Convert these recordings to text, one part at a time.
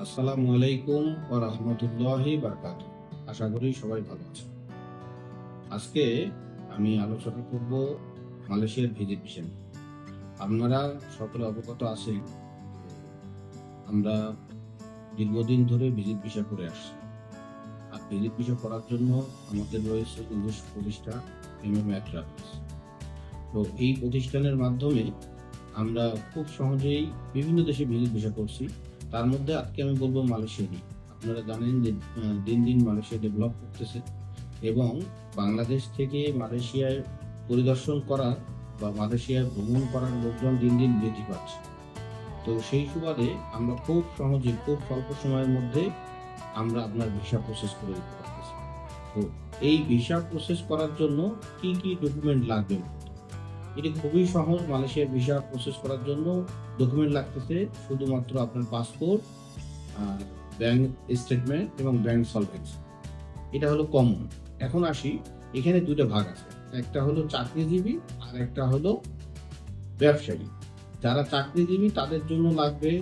আসসালামু আলাইকুম ওয়া রাহমাতুল্লাহি বারাকাতুহু। আশা করি সবাই ভালো আছেন। আজকে আমি আলোচনা করব মালয়েশিয়ার ভিজিট ভিসা নিয়ে। আপনারা সকলে অবগত আছেন, আমরা দীর্ঘদিন ধরে ভিজিট ভিসা করে আসছি। আর ভিজিট ভিসা করার জন্য আমাদের রয়েছে নিজস্ব প্রতিষ্ঠান এমএমএ ট্রাভেলস। তো এই প্রতিষ্ঠানের মাধ্যমে আমরা খুব সহজেই বিভিন্ন দেশে ভিজিট ভিসা করছি। তার মধ্যে আজকে আমি বলবো মালয়েশিয়া নিয়ে। আপনারা জানেন যে দিন দিন মালয়েশিয়া ডেভেলপ করতেছে এবং বাংলাদেশ থেকে মালয়েশিয়ায় পরিদর্শন করার বা মালয়েশিয়ায় ভ্রমণ করার লোকজন দিন দিন বৃদ্ধি পাচ্ছে। তো সেই সুবাদে আমরা খুব সহজে খুব স্বল্প সময়ের মধ্যে আমরা আপনার ভিসা প্রসেস করে দিতে পারতেছি। তো এই ভিসা প্রসেস করার জন্য কি কি ডকুমেন্ট লাগবে? এটি খুবই সহজ। মালয়েশিয়ার ভিসা প্রসেস করার জন্য ডকুমেন্ট লাগতেছে শুধুমাত্র আপনার পাসপোর্ট, ব্যাংক স্টেটমেন্ট এবং ব্যাংক সলভেন্সি। এটা হলো কমন। এখন আসি, এখানে দুটো ভাগ আছে, একটা হলো চাকরিজীবী আর একটা হলো ব্যবসায়ী। যারা চাকরিজীবী তাদের জন্য লাগবে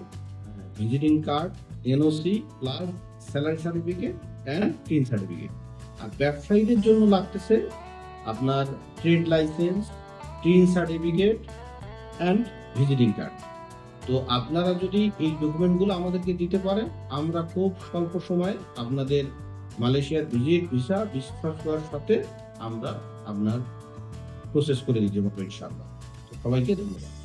visiting card, NOC plus salary certificate and TIN certificate. আর ব্যবসায়ীদের জন্য লাগতেছে আপনার trade licence, TIN certificate and visiting card. তো আপনারা যদি এই ডকুমেন্টগুলো আমাদেরকে দিতে পারেন, আমরা খুব স্বল্প সময়ে আপনাদের মালয়েশিয়ার ভিজিট ভিসা বিশ্বাস করার সাথে আমরা আপনার প্রসেস করে দিতে পারবো ইনশাআল্লাহ। তো সবাইকে ধন্যবাদ।